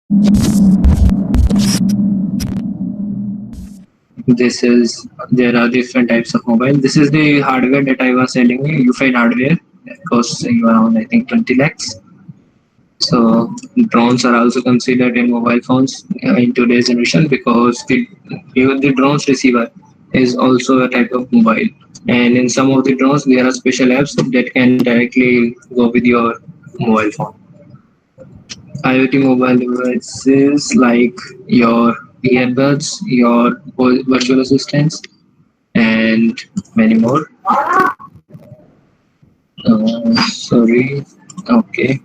There are different types of mobile. This is the hardware that I was telling you. You find hardware that costs you around, I think, 20 lakhs. So drones are also considered in mobile phones in today's generation, because even the drones receiver is also a type of mobile. And in some of the drones, there are special apps that can directly go with your mobile phone. IoT mobile devices like your earbuds, your virtual assistants, and many more. Sorry. Okay.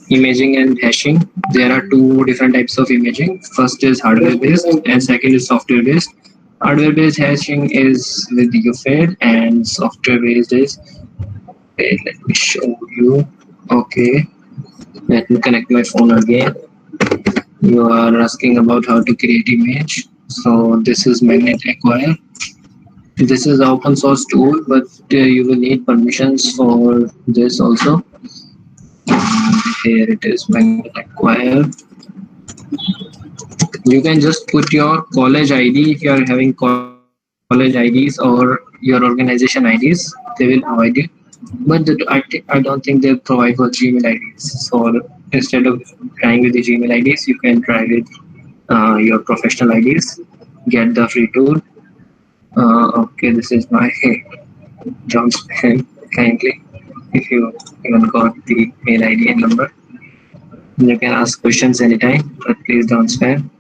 Imaging and hashing. There are two different types of imaging. First is hardware based, and second is software based. Hardware based hashing is with UFED, and software based is. Wait, let me show you. Okay. Let me connect my phone again. You are asking about how to create image. So this is Magnet Acquire. This is open source tool, but you will need permissions for this also. Here it is, Magnet Acquire. You can just put your college ID if you are having college IDs or your organization IDs. They will provide you. But I don't think they provide for Gmail IDs. So instead of trying with the Gmail IDs, you can try with your professional IDs. Get the free tool. Okay, this is my don't spam kindly. If you even got the mail ID and number, you can ask questions anytime, but please don't spam.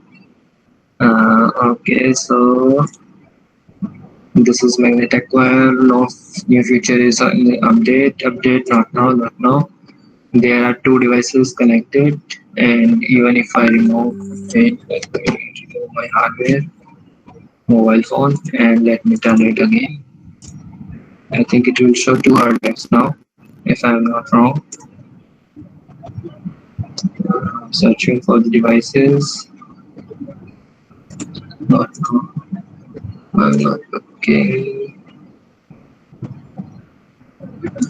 Okay, so this is Magnet Acquire. No new feature is on the update. Update not now, not now. There are two devices connected, and even if I remove it, let me remove my hardware, mobile phone, and let me turn it again. I think it will show two hard drives now, if I'm not wrong. Searching for the devices. Not I'm not okay.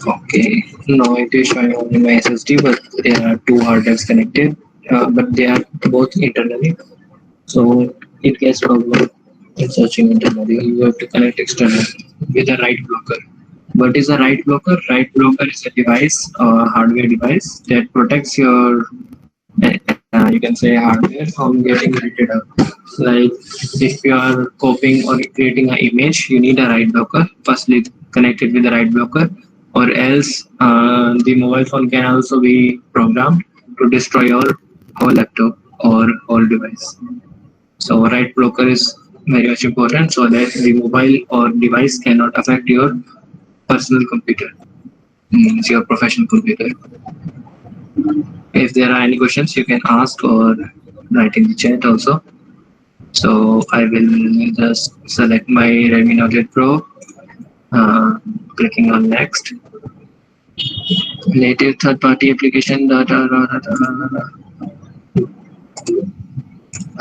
Okay, no, it is showing only my SSD, but there are two hard drives connected, but they are both internally. So it gets problem in searching internally. You have to connect externally with a write blocker. What is a write blocker? Write blocker is a device, hardware device that protects your, you can say, hardware from getting written up. Like if you are copying or creating an image, you need a write blocker. Firstly, connect it with a write blocker, or else the mobile phone can also be programmed to destroy your whole laptop or whole device. So write blocker is very much important, so that the mobile or device cannot affect your personal computer, means your professional computer. If there are any questions, you can ask or write in the chat also. So I will just select my Redmi Note 8 Pro, clicking on next. Native third-party application data,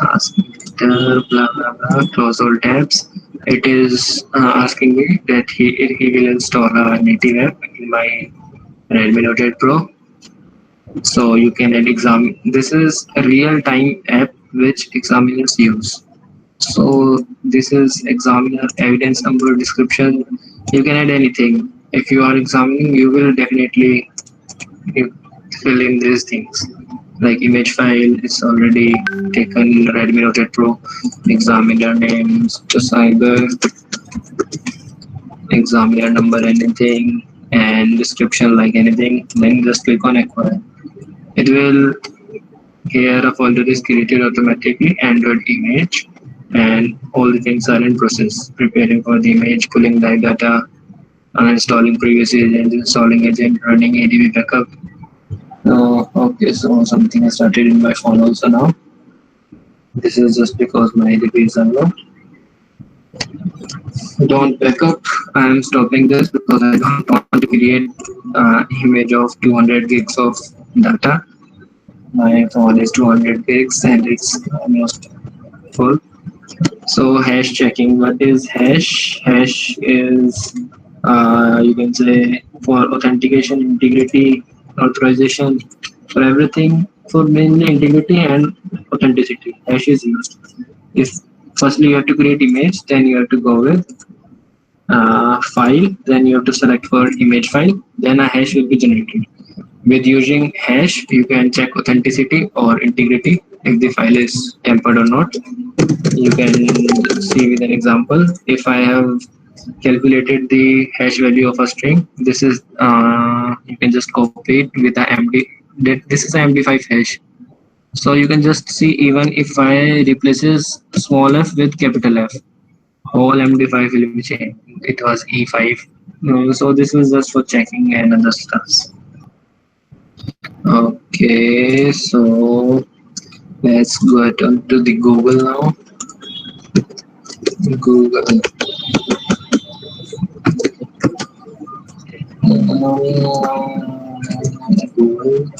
asking blah blah blah, close all tabs. It is asking me that he will install a native app in my Redmi Note 8 Pro. So you can add exam. This is a real-time app which examiners use. So this is examiner evidence number description. You can add anything. If you are examining, you will definitely fill in these things. Like image file is already taken, Redmi Note 8 Pro, examiner name, cyber, examiner number, anything, and description like anything. Then just click on acquire. It will, here a folder is created automatically, Android image, and all the things are in process. Preparing for the image, pulling live data, uninstalling previous agent, installing agent, running ADB backup. Okay, so something has started in my phone also now. This is just because my ADB is unlocked. Don't backup. I am stopping this because I don't want to create image of 200 gigs of data. My phone is 200 gigs and it's almost full. So hash checking. What is hash? Hash is, you can say, for authentication, integrity, authorization. For everything, for mainly integrity and authenticity, hash is used. If firstly you have to create image, then you have to go with file, then you have to select for image file, then a hash will be generated. With using hash, you can check authenticity or integrity if the file is tampered or not. You can see with an example. If I have calculated the hash value of a string, this is you can just copy it with a MD. This is a MD5 hash. So you can just see even if I replaces small f with capital F, whole MD5 will be changed. It was E5. So this was just for checking and other stuffs. Okay, so let's go on to the Google now. Google. Google.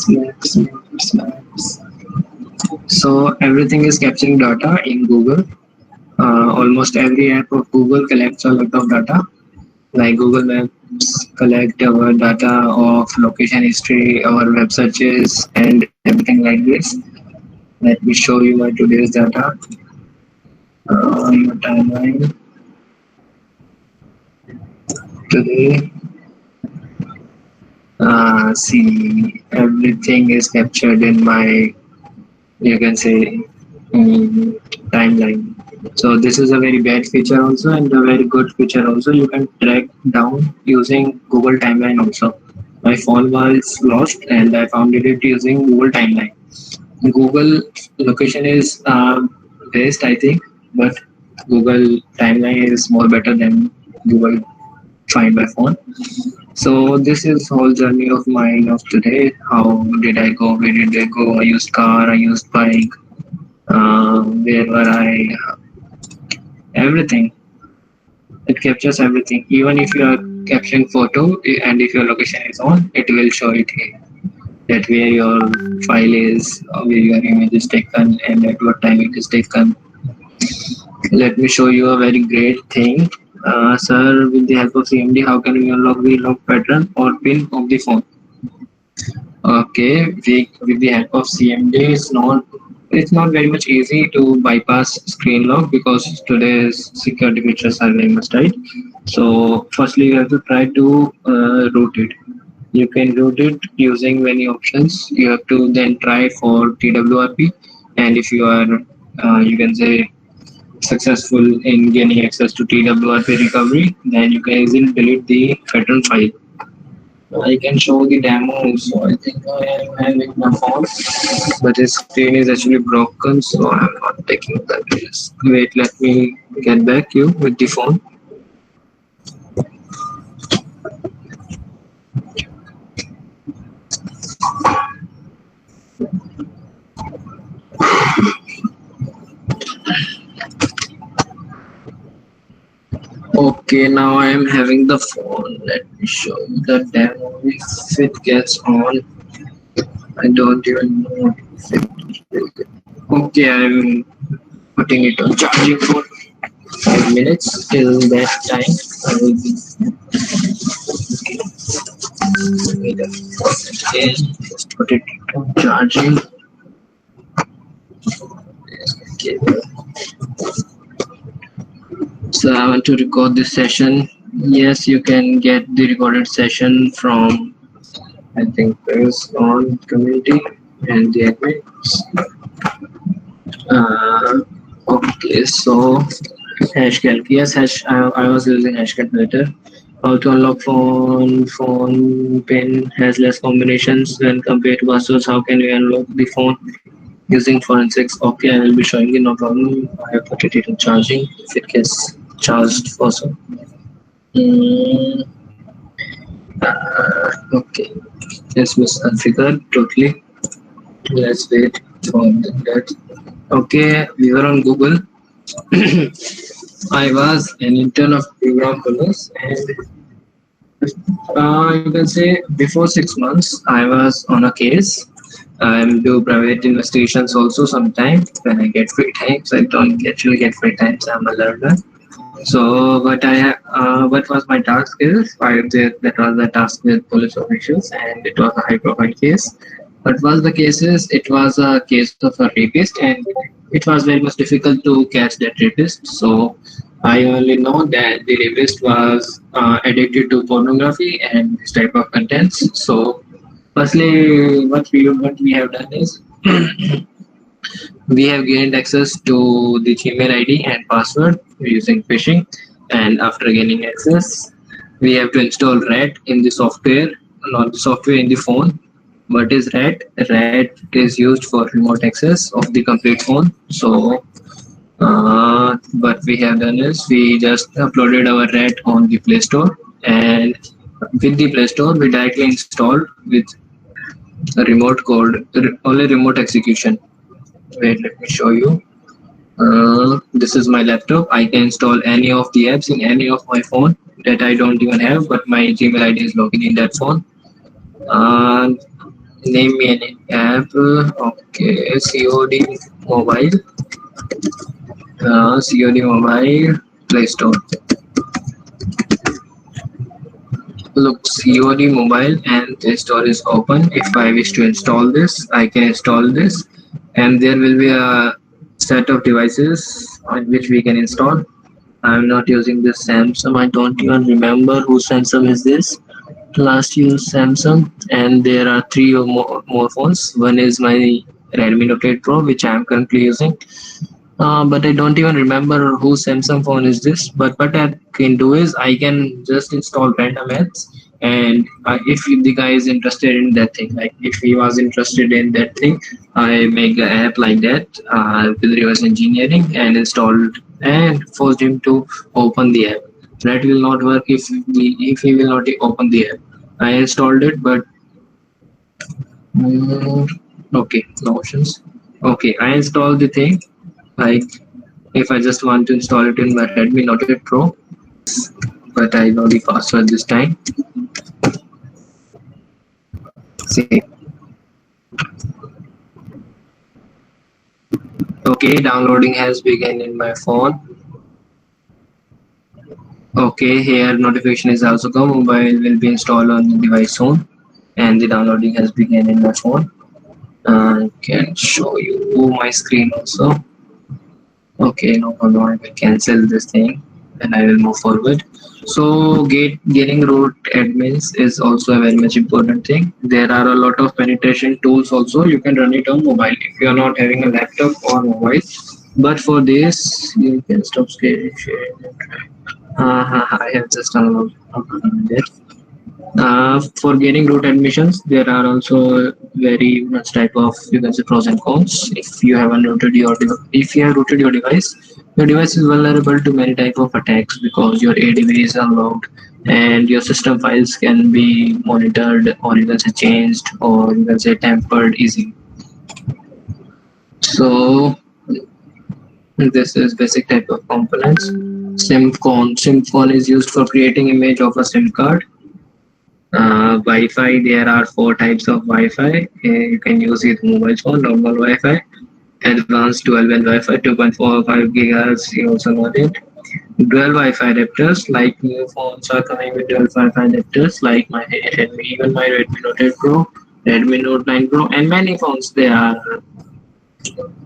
Maps. So everything is capturing data in Google. Almost every app of Google collects a lot of data. Like Google Maps collect our data of location history, our web searches, and everything like this. Let me show you my today's data. Timeline today. See, everything is captured in my, you can say, timeline. So this is a very bad feature also, and a very good feature also. You can track down using Google Timeline also. My phone was lost and I found it using Google Timeline. Google location is best, I think, but Google Timeline is more better than Google Find My Phone. So this is whole journey of mine of today. How did I go? Where did I go? I used car. I used bike. Where were I? Everything. It captures everything. Even if you are capturing photo and if your location is on, it will show it here. That where your file is, where your image is taken, and at what time it is taken. Let me show you a very great thing. Sir, with the help of CMD, how can we unlock the lock pattern or pin of the phone? Okay, with the help of CMD, it's not very much easy to bypass screen lock because today's security features are very much tight. So firstly, you have to try to root it. You can route it using many options. You have to then try for TWRP, and if you are, you can say, successful in gaining access to TWRP recovery, then you can easily delete the pattern file. I can show the demo. So I think I am having my phone, but the screen is actually broken, so I'm not taking that risk. Wait, let me get back you with the phone. Okay, now I am having the phone. Let me show you the demo if it gets on. I don't even know if it will get. Okay, I'm putting it on charging for 5 minutes. Till that time, I will be okay. Just put it on charging. Okay. So I want to record this session. Yes, you can get the recorded session from, I think, PrivEscCon community and the admins. Okay, so hash calc. Yes, hash. I was using hash calculator. How to unlock phone pin has less combinations when compared to passwords. How can we unlock the phone using forensics? Okay, I will be showing you, no problem. I have put it in charging if it gets charged also. Okay, yes, misconfigured totally. Let's wait for that. Okay, we were on Google. I was an intern of program colors, and you can say before 6 months I was on a case. I do private investigations also sometimes when I get free times. I don't actually get free times. I'm a learner. So what was my task is I did that was the task with police officials, and it was a high profile case. What was the case is it was a case of a rapist, and it was very much difficult to catch that rapist. So I only know that the rapist was addicted to pornography and this type of contents. So firstly, what we have done is we have gained access to the Gmail ID and password using phishing. And after gaining access, we have to install RAT in the software, not the software in the phone. What is RAT? RAT is used for remote access of the complete phone. So what we have done is we just uploaded our RAT on the Play Store, and with the Play Store we directly installed with a remote code, only remote execution. Wait, let me show you. This is my laptop. I can install any of the apps in any of my phone that I don't even have, but my Gmail ID is logged in that phone. Uh, Name me any app. Okay, COD Mobile. COD Mobile Play Store. Look, COD Mobile and Play Store is open. If I wish to install this, I can install this, and there will be a set of devices on which we can install. I'm not using this Samsung. I don't even remember whose Samsung is this. Last used Samsung, and there are three or more phones. One is my Redmi Note 8 Pro, which I am currently using. But I don't even remember whose Samsung phone is this. But what I can do is I can just install random apps, and if the guy is interested in that thing, like if he was interested in that thing, I make an app like that with reverse engineering and installed and forced him to open the app. That will not work if he will not open the app. I installed it, but mm, okay, no options. Okay, I installed the thing. Like if I just want to install it in my Redmi Note 8 Pro, but I know the password this time. See, okay, downloading has begun in my phone. Okay, here notification is also come. Mobile will be installed on the device soon, and the downloading has begun in my phone. I can show you my screen also. Okay, no problem. I will cancel this thing and I will move forward. So getting root admins is also a very much important thing. There are a lot of penetration tools also. You can run it on mobile if you are not having a laptop or mobile. But for this, you can stop sharing. I have just downloaded it. For getting root admissions, there are also very much type of, you can say, pros and cons. If you have if you have rooted your device is vulnerable to many type of attacks because your ADV is unlocked and your system files can be monitored, or you can say changed, or you can say tampered easily. So this is basic type of components. SIM is used for creating image of a SIM card. Wi-Fi, there are four types of Wi-Fi. You can use it mobile phone, normal Wi-Fi, advanced dual band Wi-Fi, 2.45 gigahertz. You also know it. Dual Wi-Fi adapters, like new phones are coming with dual Wi-Fi adapters, like my Redmi, even my Redmi Note 8 Pro, Redmi Note 9 Pro, and many phones they are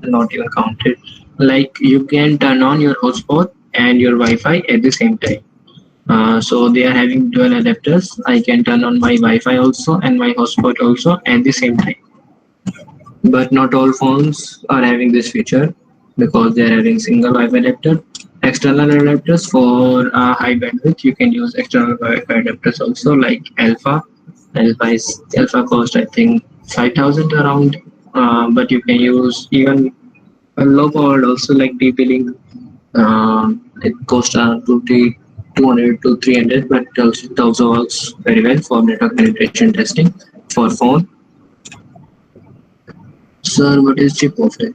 not even counted. Like you can turn on your hotspot and your Wi-Fi at the same time. So they are having dual adapters. I can turn on my Wi-Fi also and my hotspot also at the same time. But not all phones are having this feature because they are having single Wi-Fi adapter. External adapters for high bandwidth. You can use external Wi-Fi adapters also, like Alpha. Alpha cost I think 5,000 around. But you can use even a low powered also, like DP-Link. It costs 200 to 300, but it also works very well for network penetration testing for phone. Sir, what is chip offering?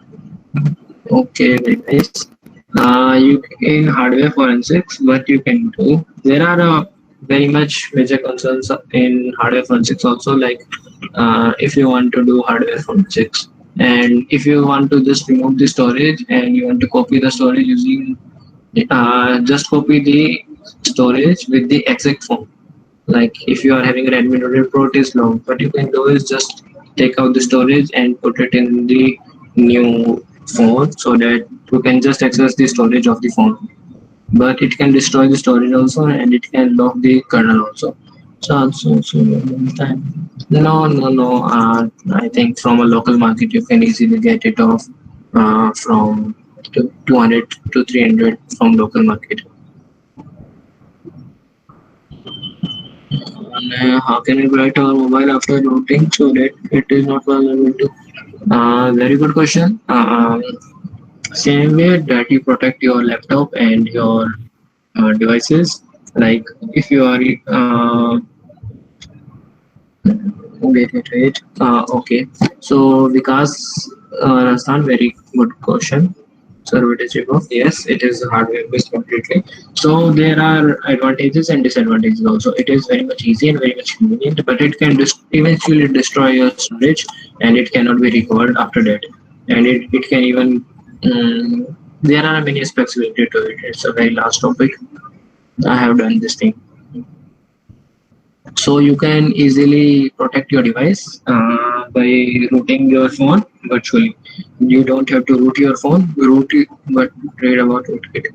Okay, very nice. You in hardware forensics, what you can do? There are very much major concerns in hardware forensics also. Like if you want to do hardware forensics, and if you want to just remove the storage and you want to copy the storage using Just copy the storage with the exact phone. Like if you are having Redmi Note 8 Pro, it is long. What you can do is just take out the storage and put it in the new phone so that you can just access the storage of the phone. But it can destroy the storage also and it can lock the kernel also. So no. I think from a local market you can easily get it off from 200 to 300 from local market. And how can we bright our mobile after routing so that it is not vulnerable to? Very good question. Same way that you protect your laptop and your devices. Like if you are wait. Okay. So Vikas, Rastan, very good question. Conservative of yes, it is hardware based completely. So there are advantages and disadvantages also. It is very much easy and very much convenient, but it can eventually destroy your storage and it cannot be recovered after that. And it can even there are many aspects related to it. It's a very last topic. I have done this thing. So you can easily protect your device by rooting your phone virtually. You don't have to root your phone, root it, but read about rootkit.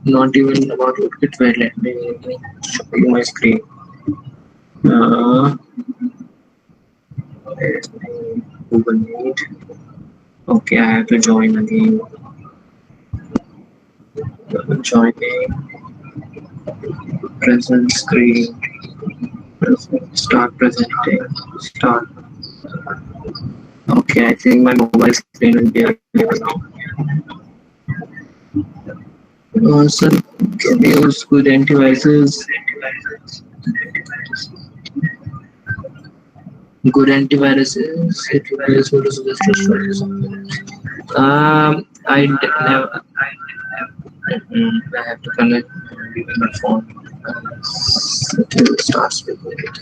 Not even about rootkit. Wait, let me show you my screen. Uh, where's my Google Meet? Okay, I have to join again. Joining present screen. Start presenting. Start. Okay, I think my mobile screen will be available now. Sir, can we use good antiviruses? Good antiviruses. It requires photos of the storage. Never. I have to connect my phone. It starts with it.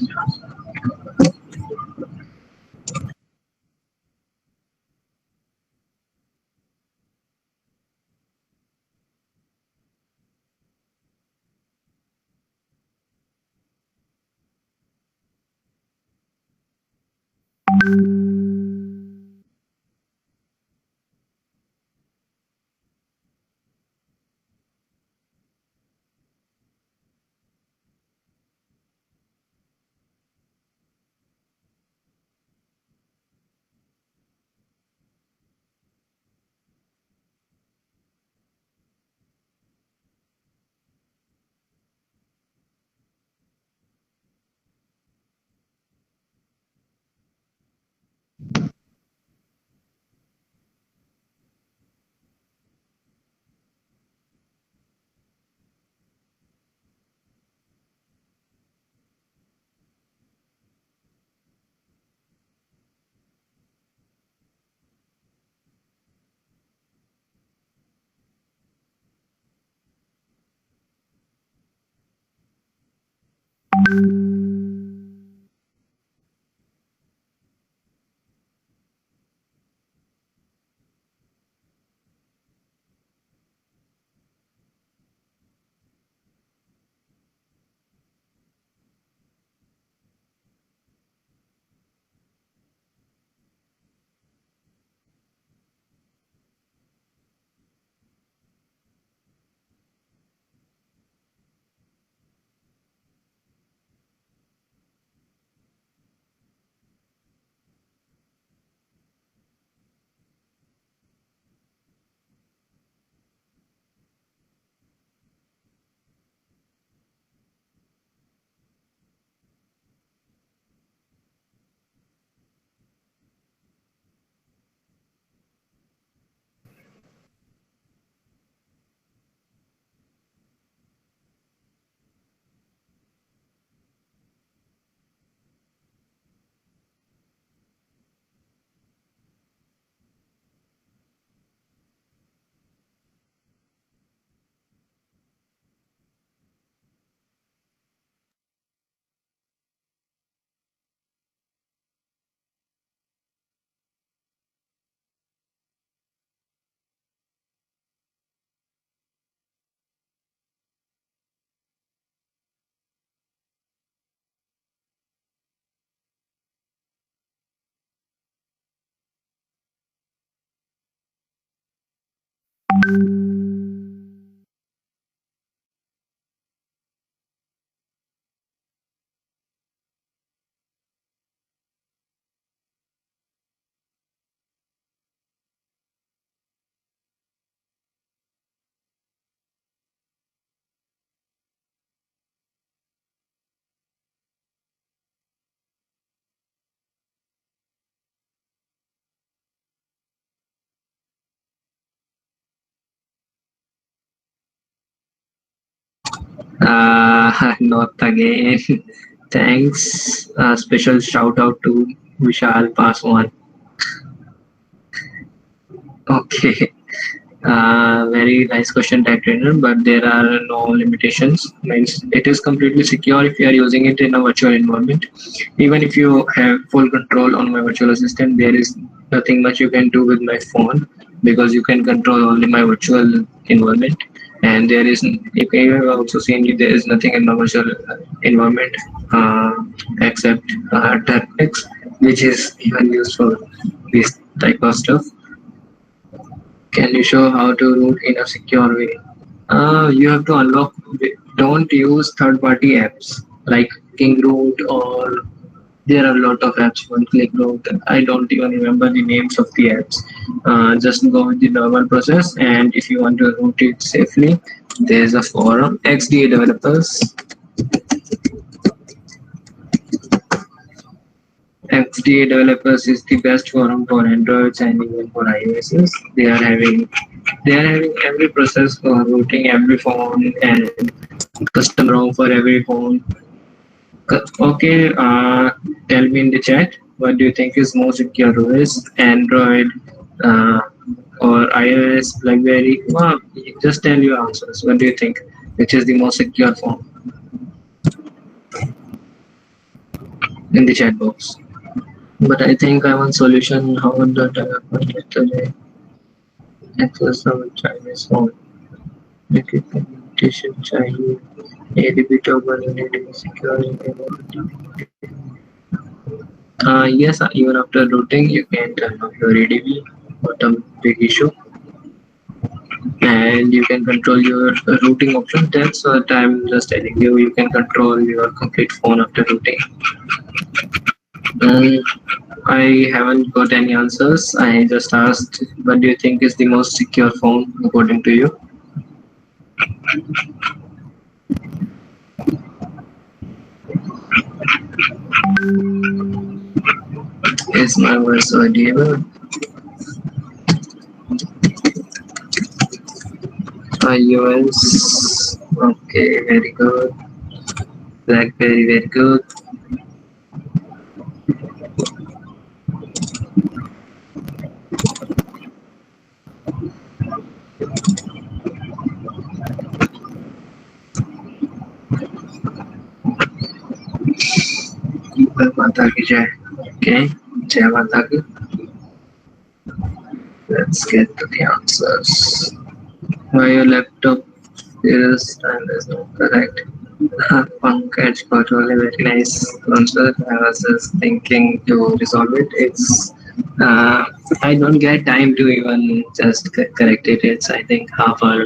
Not again. Thanks. Special shout out to Vishal Paswan. Okay. Very nice question, tag trainer, but there are no limitations. Means it is completely secure if you are using it in a virtual environment. Even if you have full control on my virtual assistant, there is nothing much you can do with my phone because you can control only my virtual environment. And there is, you have also seen there is nothing in my virtual environment uh, except Termix, which is even used for this type of stuff. Can you show how to root in a secure way? You have to unlock. Don't use third-party apps like KingRoot or there are a lot of apps on ClickRoot. I don't even remember the names of the apps. Just go with the normal process, and if you want to root it safely, there's a forum. XDA developers. XDA developers is the best forum for Androids and even for iOS. They are having every process for routing every phone and custom ROM for every phone. Okay, tell me in the chat what do you think is more secure OS, Android uh, or iOS, BlackBerry? Well, just tell your answers. What do you think? Which is the most secure phone in the chat box? But I think I want solution. How would the development yesterday access some Chinese phone? Make it communication Chinese. ADB toggle need to be secure. Yes, even after routing, you can turn off your ADB, not a big issue, and you can control your routing option. That's what I'm just telling you. You can control your complete phone after routing. Um, I haven't got any answers. I just asked, what do you think is the most secure phone according to you? Is my voice audible? iOS. Okay, very good. BlackBerry, very good. Mata ki jai. Okay, Jai Mata ki. Let's get to the answers. Why your laptop is time is not correct? Pankaj got really very nice answer. I was just thinking to resolve it. I don't get time to even just correct it. It's I think half hour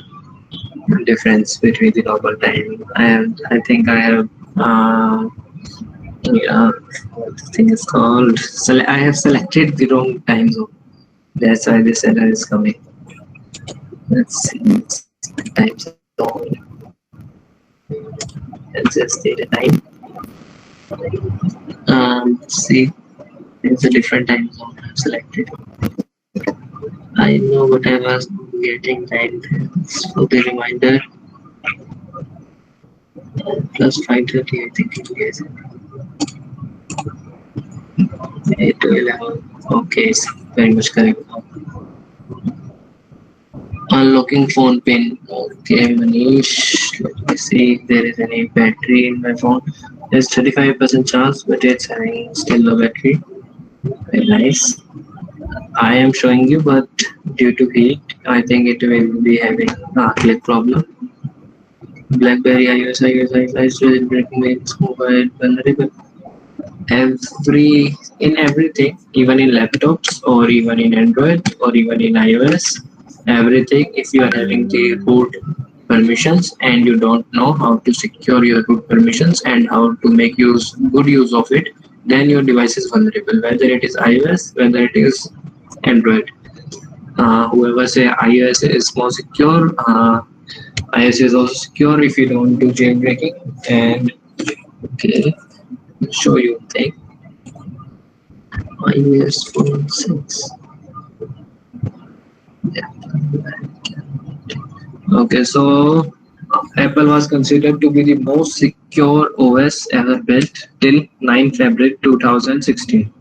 difference between the normal time. I think I have yeah, what the thing is called. I have selected the wrong time zone. That's why this error is coming. Let's see. It's the time zone. Let's just take the time. See, it's a different time zone I've selected. I know what I was getting right there. So the reminder plus 5:30, I think it is. 8 to 11. Okay, it's very much correct now. Unlocking phone pin. Okay, Manish. Let me see if there is any battery in my phone. There's 35% chance, but it's having still low battery. Very nice. I am showing you, but due to heat, I think it will be having a click problem. BlackBerry, iOS, breaking its mobile vulnerable. In everything, even in laptops or even in Android or even in iOS, everything. If you are having the root permissions and you don't know how to secure your root permissions and how to make good use of it, then your device is vulnerable, whether it is iOS, whether it is Android. Whoever say iOS is more secure, iOS is also secure if you don't do jailbreaking. And okay, show you thing iOS 4.6. Yeah. Okay, so Apple was considered to be the most secure OS ever built till 9 February 2016.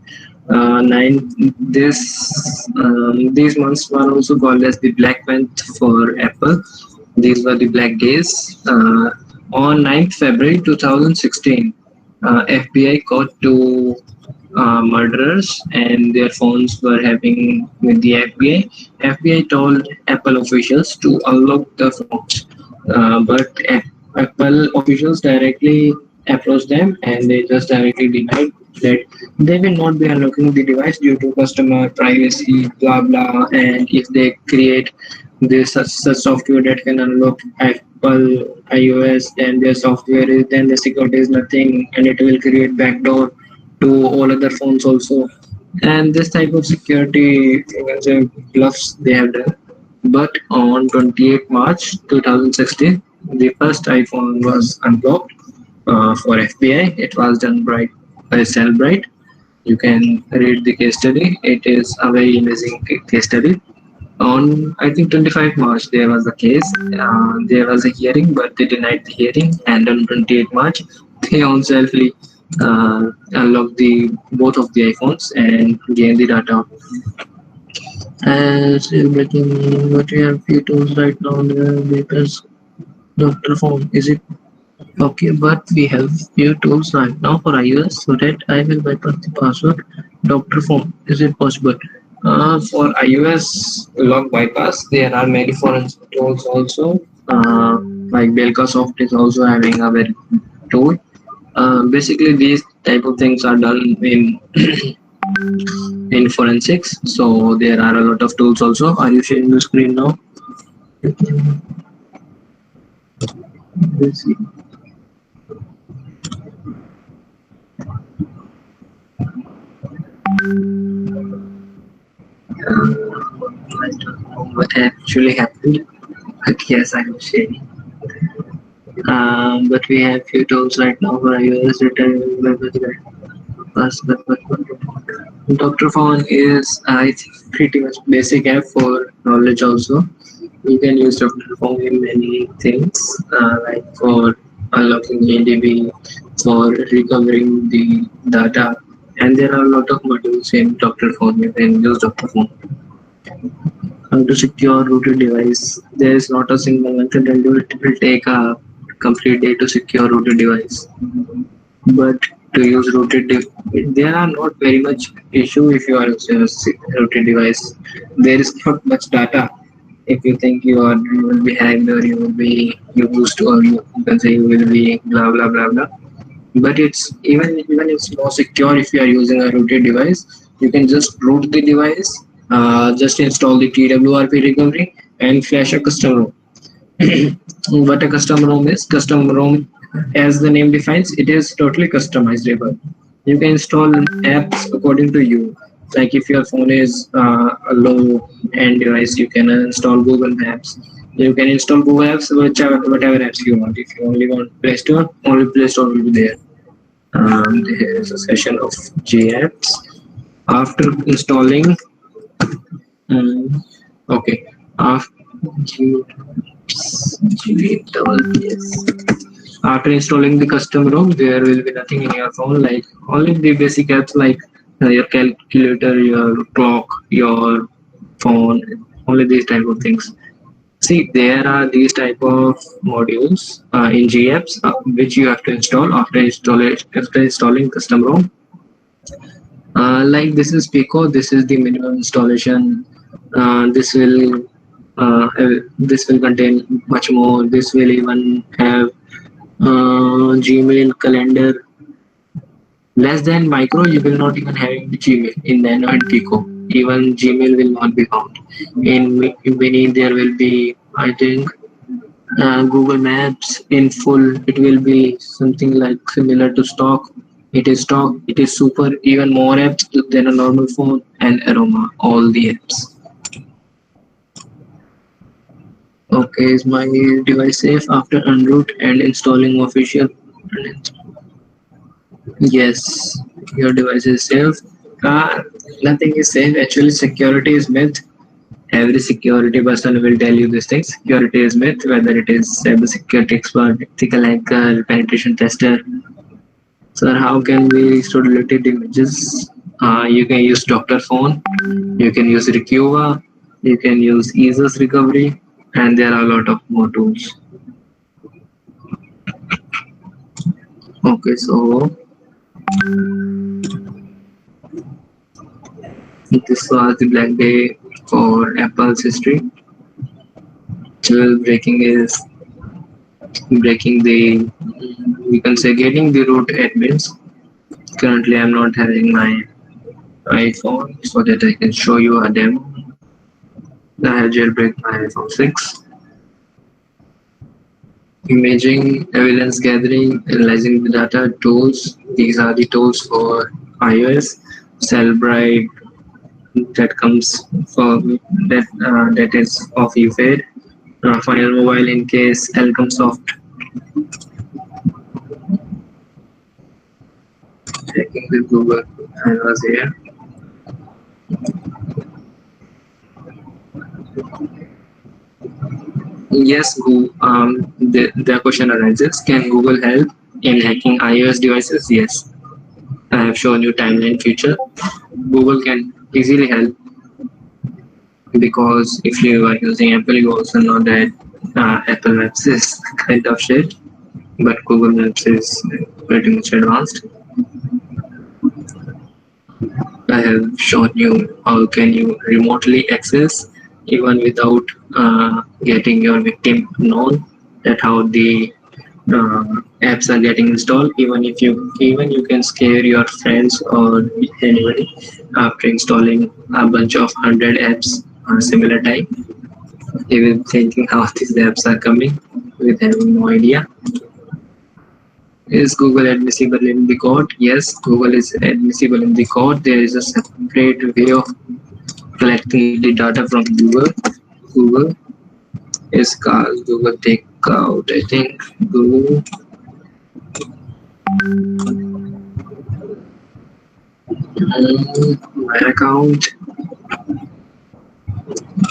Nine these months were also called as the Black Month for Apple. These were the black days. On 9th February 2016, FBI caught two murderers and their phones were having with the FBI. FBI told Apple officials to unlock the phones, but Apple officials directly approached them and they just directly denied that they will not be unlocking the device due to customer privacy, blah blah. And if they create this such software that can unlock Apple iOS, then their software is then the security is nothing, and it will create backdoor to all other phones also. And this type of security, you can say, bluffs they have done. But on 28 March 2016, the first iPhone was unblocked for FBI. It was done by Cellbrite. You can read the case study. It is a very amazing case study. On I think 25 March there was a case. There was a hearing, but they denied the hearing. And on 28 March, they on selfly unlocked the both of the iPhones and gained the data. Still breaking, but we have few tools right now because Dr. Phone. Is it okay? But we have few tools right now for iOS so that I will bypass the password. Dr. Phone. Is it possible? For iOS log bypass, there are many foreign tools also. Like Belkasoft is also having a very tool. Basically, these type of things are done in in forensics. So there are a lot of tools also. Are you sharing the screen now? Let's see. I don't know what actually happened, but yes, I am sharing. But we have few tools right now for iOS Dr. Phone is, I think, pretty much basic app for knowledge also. You can use Dr. Phone in many things, like for unlocking ADB, for recovering the data, and there are a lot of modules in Dr. Phone. You can use Dr. Phone. How to secure rooted device? There is not a single method, and it will take a complete day to secure rooted device. But to use there are not very much issue if you are using a rooted device. There is not much data. If you think you will be hacked or you will be used or you can say you will be blah blah blah blah. But it's even it's more secure if you are using a rooted device. You can just root the device, just install the TWRP recovery and flash a custom ROM. What a custom ROM is? Custom ROM, as the name defines, it is totally customizable. You can install apps according to you. Like if your phone is a low-end device, you can install Google Maps. You can install Google Apps, whatever apps you want. If you only want Play Store, only Play Store will be there. There is a session of J apps. After installing, okay, after after installing the custom ROM, there will be nothing in your phone, like only the basic apps like your calculator, your clock, your phone, only these type of things. See, there are these type of modules in G apps which you have to install after installing custom ROM. Like this is Pico, this is the minimum installation. This will contain much more. This will even have Gmail, calendar. Less than micro, you will not even have Gmail in Nano and Pico. Even Gmail will not be found. In many there will be, I think, Google Maps in full. It will be something like similar to stock. It is stock. It is super. Even more apps than a normal phone and Aroma. All the apps. Okay, is my device safe after unroot and installing official? Yes, your device is safe. Uh, Nothing is safe. Actually, security is myth. Every security person will tell you this thing. Security is myth, whether it is cyber security expert, ethical hacker, penetration tester. So how can we restore deleted images? You can use Doctor Phone, you can use Recuva, you can use EaseUS Recovery, and there are a lot of more tools. Okay, so this was the black day for Apple's history. Breaking is breaking the, we can say, getting the root admins. Currently, I'm not having my iPhone so that I can show you a demo. I have jailbreak my iPhone 6. Imaging, evidence gathering, analyzing the data tools. These are the tools for iOS. Cellbrite, that comes for that is of UFAD. Final Mobile in case Alcomsoft. Checking with Google. I was here. Yes, the question arises: can Google help in hacking iOS devices? Yes, I have shown you timeline future. Google can easily help because if you are using Apple, you also know that Apple Maps is kind of shit, but Google Maps is pretty much advanced. I have shown you how can you remotely access even without getting your victim known, that how the apps are getting installed. Even you can scare your friends or anybody after installing a bunch of 100 apps similar time. They will thinking how these apps are coming with having no idea. Is Google admissible in the court? Yes, Google is admissible in the court. There is a separate way of collecting the data from Google. Google is called Google Takeout. I think Google. My account,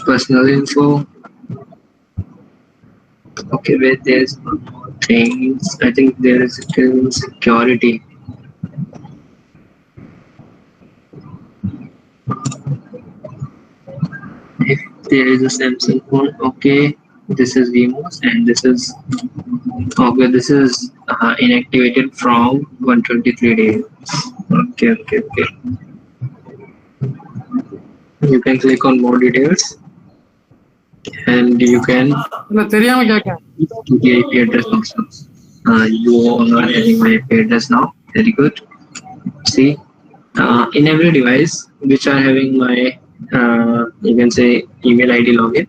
personal info. Okay, wait, there's one more thing. I think there is still security. If there is a Samsung phone, okay, this is VMOS and this is okay. This is inactivated from 123 days. Okay. You can click on more details and you can to the IP address also. You are having my IP address now. Very good. See, in every device which are having my you can say email ID login,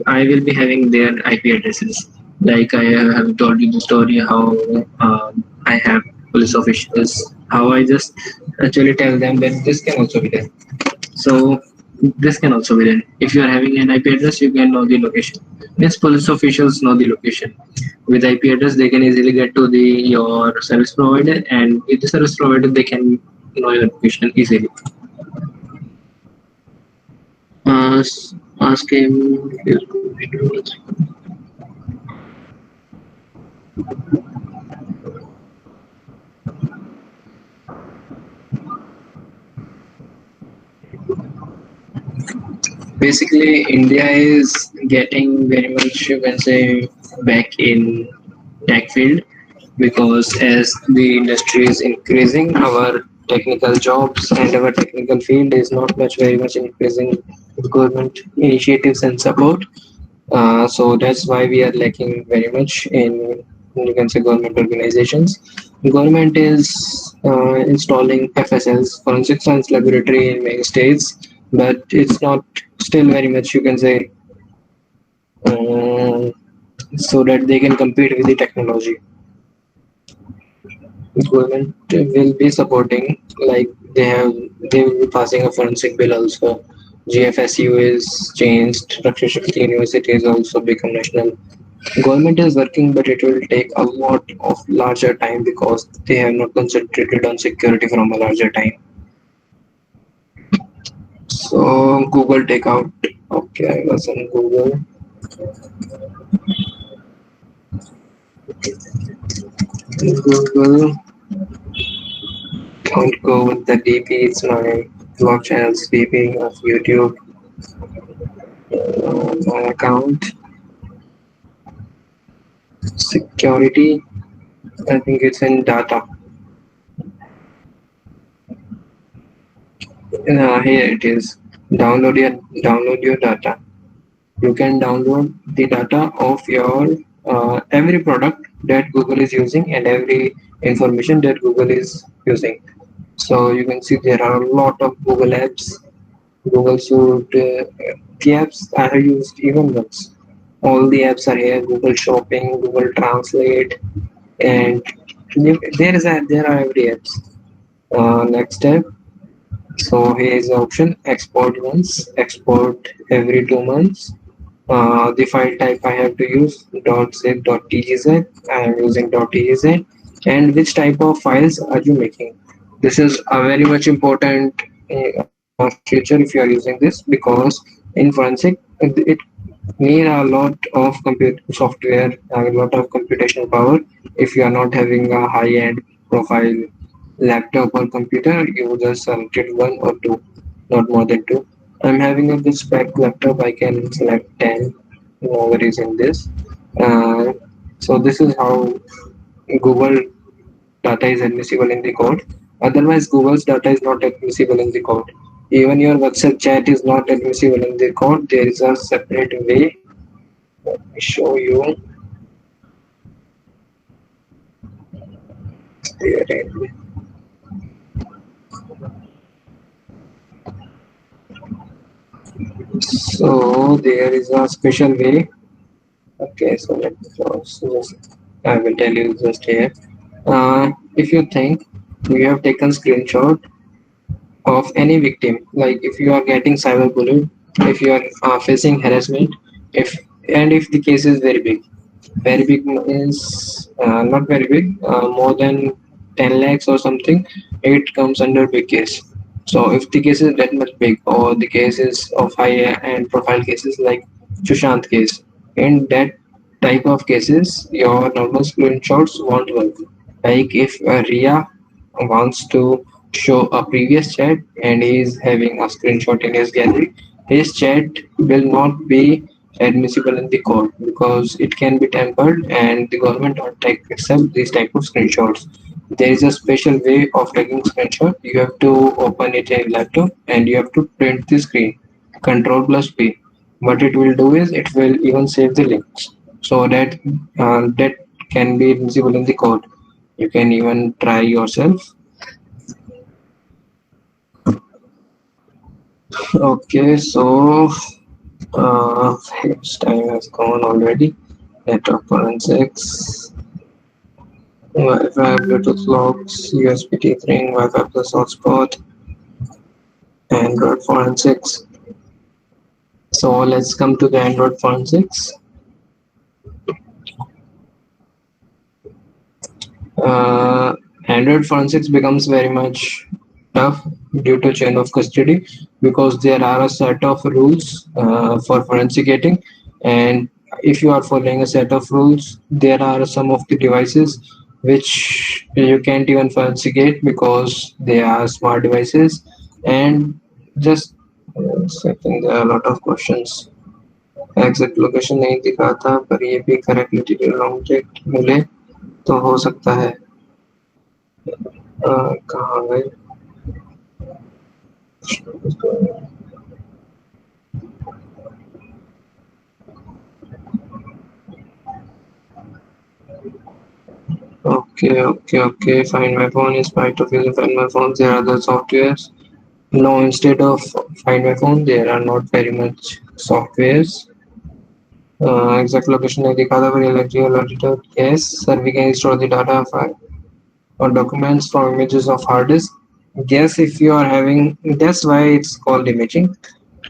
I will be having their IP addresses. Like I have told you the story how I have police officials, how I just actually tell them that this can also be done. So this can also be done. If you are having an IP address, you can know the location. Means police officials know the location. With IP address, they can easily get to the your service provider, and with the service provider, they can know your location easily. Ask him. Basically, India is getting very much, you can say, back in tech field because as the industry is increasing, our technical jobs and our technical field is not much very much increasing with government initiatives and support. So that's why we are lacking very much in, you can say, government organizations. Government is installing FSLs, forensic science laboratory in many states, but it's not still very much, you can say, um, so that they can compete with the technology. Government will be supporting, like they will be passing a forensic bill also. GFSU is changed, Rakshashakti University is also become national. Government is working, but it will take a lot of larger time because they have not concentrated on security from a larger time. So Google take out. Okay, I was on Google. Google don't go with the DP. It's my vlog channel's DP of YouTube. My account security. I think it's in data. Here it is. Download your data. You can download the data of your every product that Google is using and every information that Google is using. So you can see there are a lot of Google apps, Google Suite, the apps I have used even once. All the apps are here: Google Shopping, Google Translate, and there are every apps. Next step. So here is the option: export once, export every 2 months. The file type I have to use .zip.tgz. I am using .tgz. And which type of files are you making? This is a very much important feature if you are using this, because in forensic it need a lot of compute software, a lot of computational power. If you are not having a high-end profile laptop or computer, you just selected one or two, not more than two. I'm having a good spec laptop. I can select 10. No worries in this. Uh, so this is how Google data is admissible in the code. Otherwise, Google's data is not admissible in the code. Even your WhatsApp chat is not admissible in the code. There is a separate way. Let me show you. So there is a special way. Okay, so let me just, I will tell you just here. If you think you have taken screenshot of any victim, like if you are getting cyberbullied, if you are facing harassment, if and if the case is very big means not very big, more than 10 lakhs or something, it comes under big case. So if the case is that much big, or the cases of high and profile cases like Sushant case, in that type of cases, your normal screenshots won't work. Like if Ria wants to show a previous chat and he is having a screenshot in his gallery, his chat will not be admissible in the court because it can be tampered and the government don't take accept these type of screenshots. There is a special way of taking screenshot. You have to open it in laptop and you have to print the screen. Control plus P. What it will do is it will even save the links so that that can be visible in the code. You can even try yourself. Okay, so its time has gone already. Network forensics, Wi-Fi, Bluetooth logs, USB tethering, Wi-Fi plus hotspot, Android forensics. So let's come to the Android forensics. uh, Android forensics becomes very much tough due to chain of custody, because there are a set of rules for forensicating, and if you are following a set of rules, there are some of the devices which you can't even forensicate because they are smart devices. And just second, there are a lot of questions. Exact location नहीं दिखा था, पर ये भी correct material object मिले तो हो सकता है। कहाँ गए? Okay, okay, okay. Find my phone. In spite of using Find My Phone, there are other softwares. No, instead of Find My Phone, there are not very much softwares. Exact location नहीं दिखा था पर electrical auditor. Yes, sir, we can store the data file or documents from images of hard disk. Yes, if you are having, that's why it's called imaging.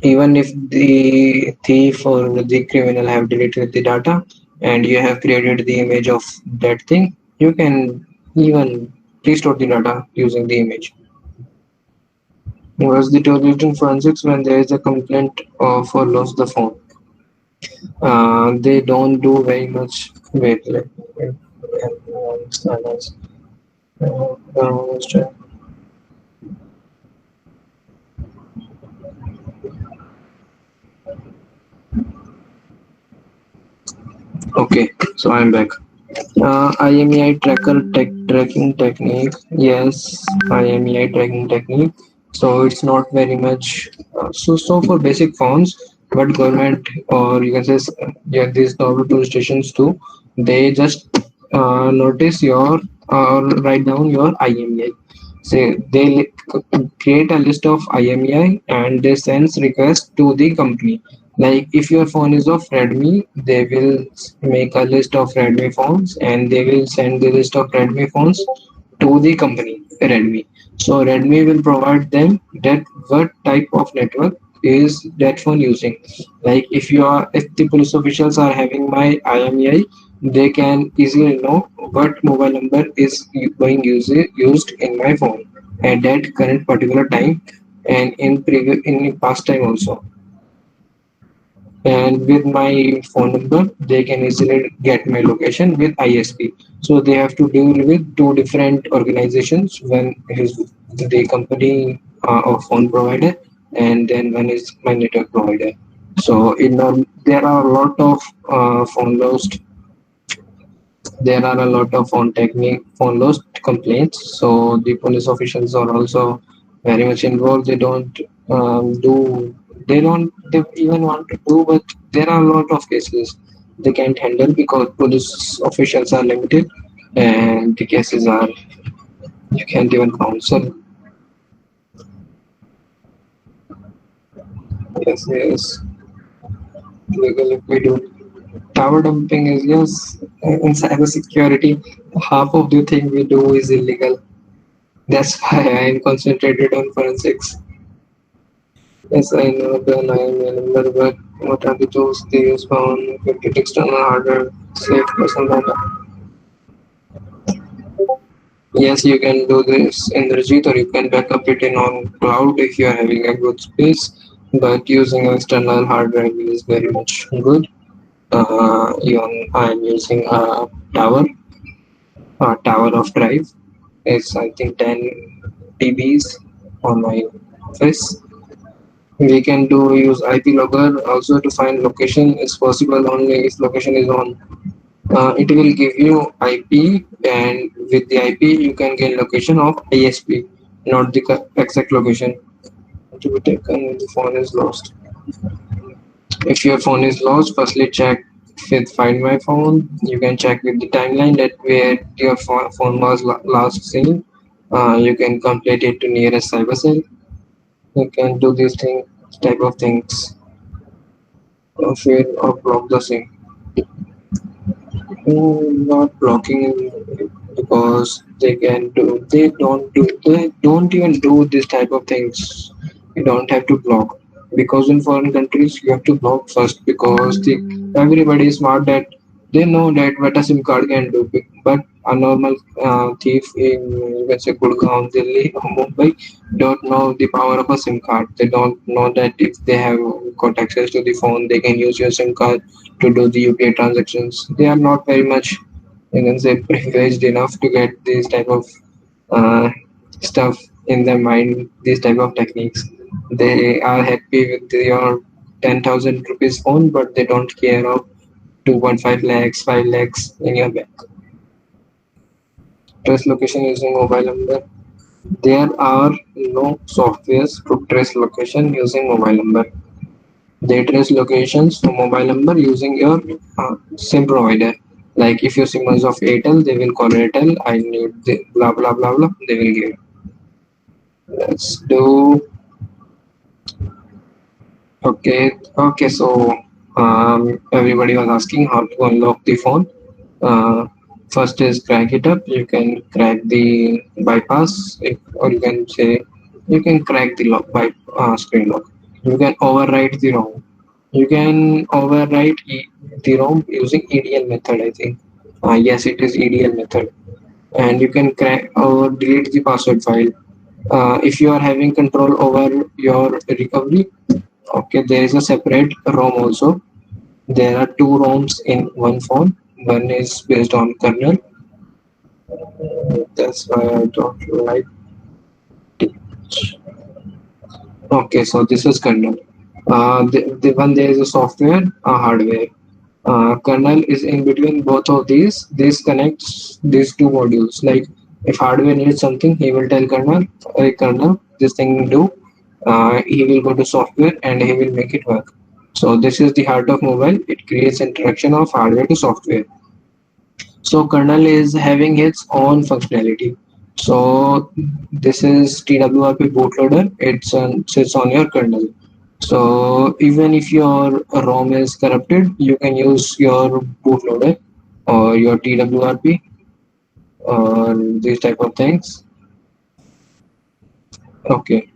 Even if the thief or the criminal have deleted the data and you have created the image of that thing, you can even restore the data using the image. Was the toilet in forensics when there is a complaint of or lost the phone? They don't do very much. Wait, okay, so I'm back. IMEI tracking technique. Yes, IMEI tracking technique. So it's not very much. So for basic phones, but government or you can say yeah, these government police stations too, they just notice your or write down your IMEI. Say they create a list of IMEI and they sends request to the company. Like if your phone is of Redmi, they will make a list of Redmi phones and they will send the list of Redmi phones to the company Redmi. So Redmi will provide them that what type of network is that phone using. Like if the police officials are having my IMEI, they can easily know what mobile number is used in my phone at that current particular time and in past time also. And with my phone number, they can easily get my location with ISP. So they have to deal with two different organizations. One is the company of phone provider, and then one is my network provider. So there are a lot of phone lost there are a lot of phone lost complaints. So the police officials are also very much involved. They even want to do, but there are a lot of cases they can't handle because police officials are limited and the cases are you can't even count. So yes, legal if we do. Tower dumping is yes in cyber security. Half of the thing we do is illegal. That's why I'm concentrated on forensics. Yes, I know the name number, but what are the tools they use for encrypted external hardware, safe personal data? Yes, you can do this in Rajit or you can backup it in on cloud if you are having a good space, but using external hard drive is very much good. I'm using a tower of drive. It's I think 10 TBs on my office. We can do use IP logger also to find location is possible only if location is on. It will give you IP and with the IP you can get location of ISP, not the exact location to be taken when the phone is lost. If your phone is lost, firstly check with Find My Phone. You can check with the timeline that where your phone was last seen. You can complete it to nearest cyber cell. You can do these type of things. Fear or block the SIM. Not blocking because they don't even do this type of things. You don't have to block because in foreign countries you have to block first because everybody is smart that they know that what a SIM card can do. But a normal thief in let's say Gurgaon, Delhi, or Mumbai don't know the power of a SIM card. They don't know that if they have got access to the phone, they can use your SIM card to do the UPI transactions. They are not very much, you can say, privileged enough to get this type of uh, stuff in their mind, these type of techniques. They are happy with your 10,000 rupees phone, but they don't care of 2.5 lakhs, 5 lakhs in your bank. Trace location using mobile number. There are no softwares to trace location using mobile number. They trace locations from mobile number using your SIM provider. Like if your SIM is of Airtel, they will call Airtel. I need the blah blah blah blah. They will give. Let's do. Okay. So everybody was asking how to unlock the phone. Uh, First is crack it up. You can crack the bypass, or you can say you can crack the lock by screen lock. You can overwrite the ROM. You can overwrite the ROM using EDL method. I think. Yes, it is EDL method, and you can crack or delete the password file. If you are having control over your recovery, okay, there is a separate ROM also. There are two ROMs in one phone. One is based on kernel. That's why I don't like it. Okay, so this is kernel. The one there is a software, a hardware. Kernel is in between both of these. This connects these two modules. Like if hardware needs something, he will tell kernel, hey kernel, this thing do. He will go to software and he will make it work. So this is the heart of mobile. It creates interaction of hardware to software. So kernel is having its own functionality. So this is TWRP bootloader. Sits on your kernel. So even if your ROM is corrupted, you can use your bootloader or your TWRP or these type of things. Okay.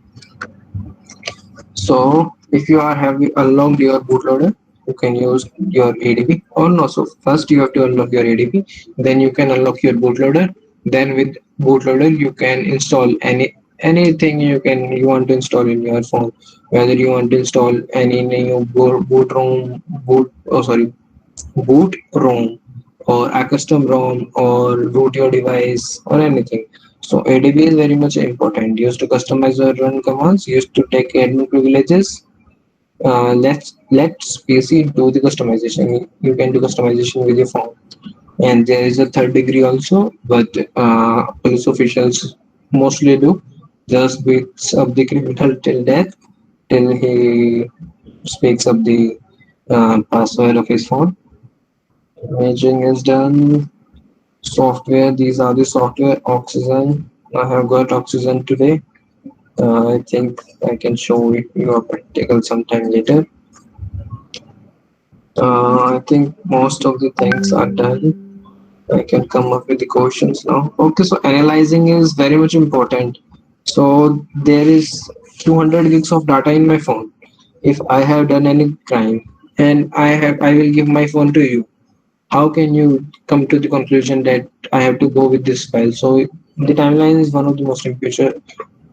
So if you are having unlocked your bootloader, you can use your ADB or no. So first you have to unlock your ADB, then you can unlock your bootloader. Then with bootloader you can install anything you want to install in your phone. Whether you want to install any new boot ROM, boot ROM or a custom ROM or root your device or anything. So ADB is very much important. Used to customize or run commands, used to take admin privileges. Let's PC do the customization. You can do customization with your phone. And there is a third degree also, but police officials mostly do. Just beats up the criminal till death, till he speaks up the password of his phone. Imaging is done. Software, these are the software. Oxygen, I have got Oxygen today. I think I can show it you a practical sometime later. I think most of the things are done. I can come up with the questions now. Okay, so analyzing is very much important. So there is 200 gigs of data in my phone. If I have done any crime and I will give my phone to you, how can you come to the conclusion that I have to go with this file? So the timeline is one of the most important.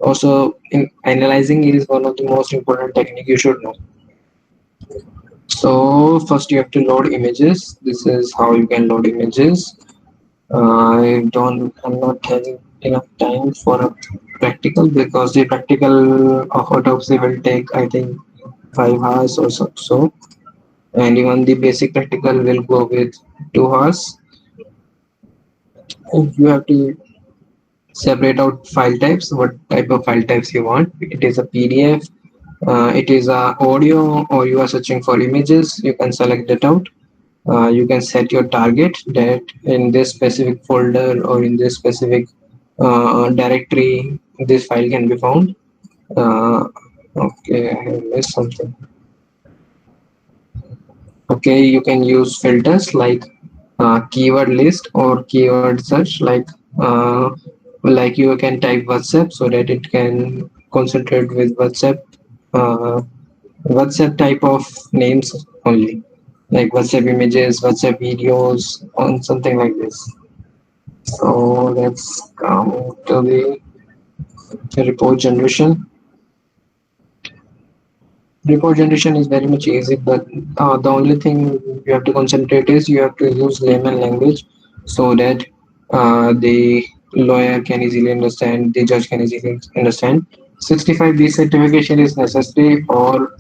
Also, in analyzing is one of the most important technique you should know. So first you have to load images. This is how you can load images. I'm not having enough time for a practical because the practical of autopsy will take I think 5 hours or so. And even the basic practical will go with 2 hours. You have to separate out file types, what type of file types you want. It is a PDF, it is a audio, or you are searching for images. You can select that out. You can set your target that in this specific folder or in this specific directory this file can be found. uh, okay, I have missed something. Okay, you can use filters like keyword list or keyword search, like you can type WhatsApp so that it can concentrate with WhatsApp type of names only, like WhatsApp images, WhatsApp videos, on something like this. So let's come to the report generation. Report generation is very much easy, but the only thing you have to concentrate is you have to use layman language so that the lawyer can easily understand, the judge can easily understand. 65B certification is necessary for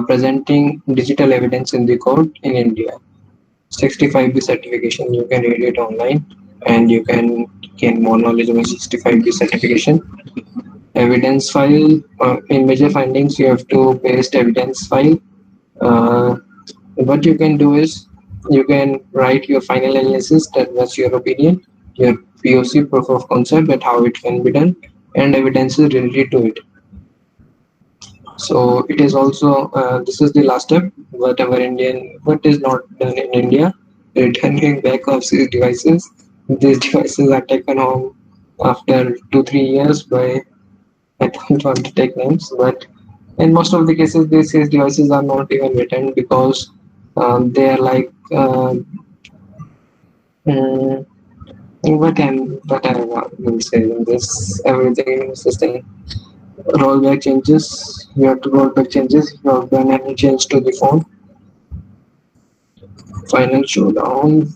presenting digital evidence in the court in India. 65B certification, you can read it online and you can gain more knowledge about 65B certification. Evidence file, in major findings you have to paste evidence file. uh, what you can do is you can write your final analysis, that was your opinion, your POC, proof of concept, that how it can be done, and evidences related to it. So it is also this is the last step. What is not done in India, returning back of these devices. These devices are taken home after 2 3 years by, I don't want to take names, but in most of the cases these devices are not even returned because they are like mm, what I will say in this, everything is the same. Rollback changes. You have to roll back changes. You have done any change to the phone. Final showdown.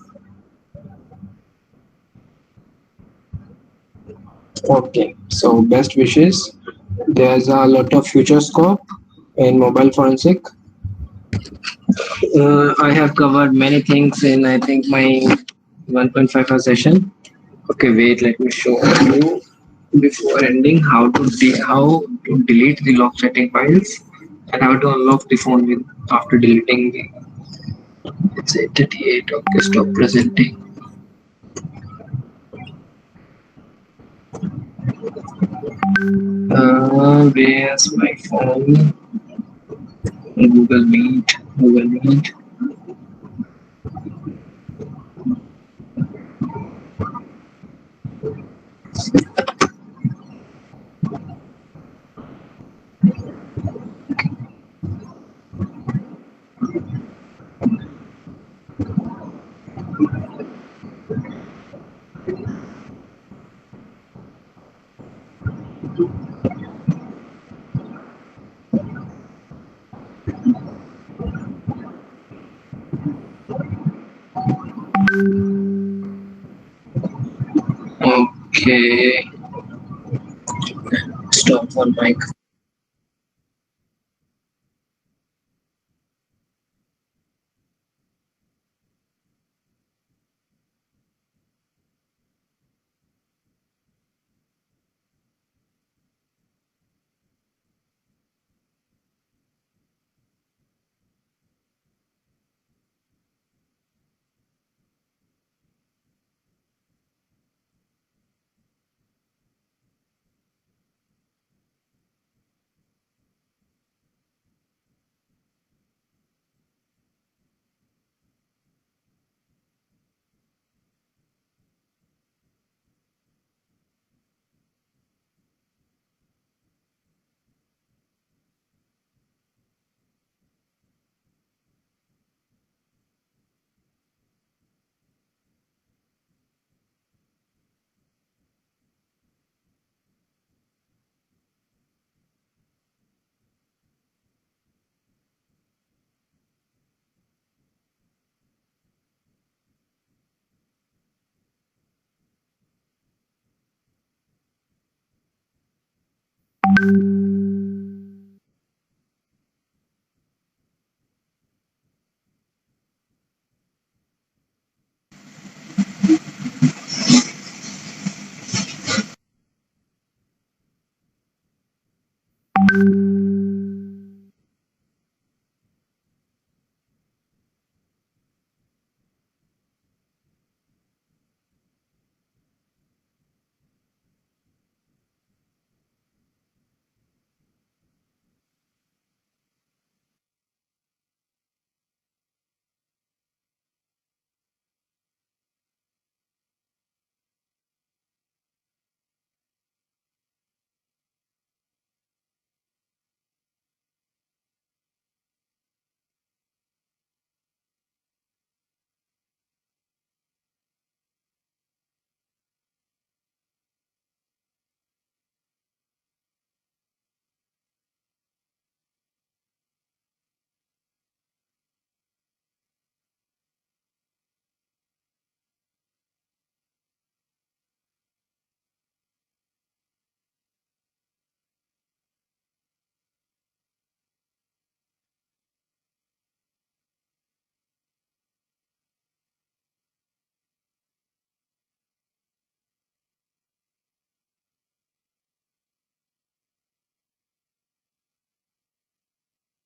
Okay, so best wishes. There's a lot of future scope in mobile forensic. I have covered many things in, I think, my 1.5 hour session. Okay, wait, let me show you before ending how to delete the lock setting files and how to unlock the phone with after deleting the, it's 88. Okay, stop presenting. Where's my phone? Google Meet. Google Meet. Okay, stop one mic.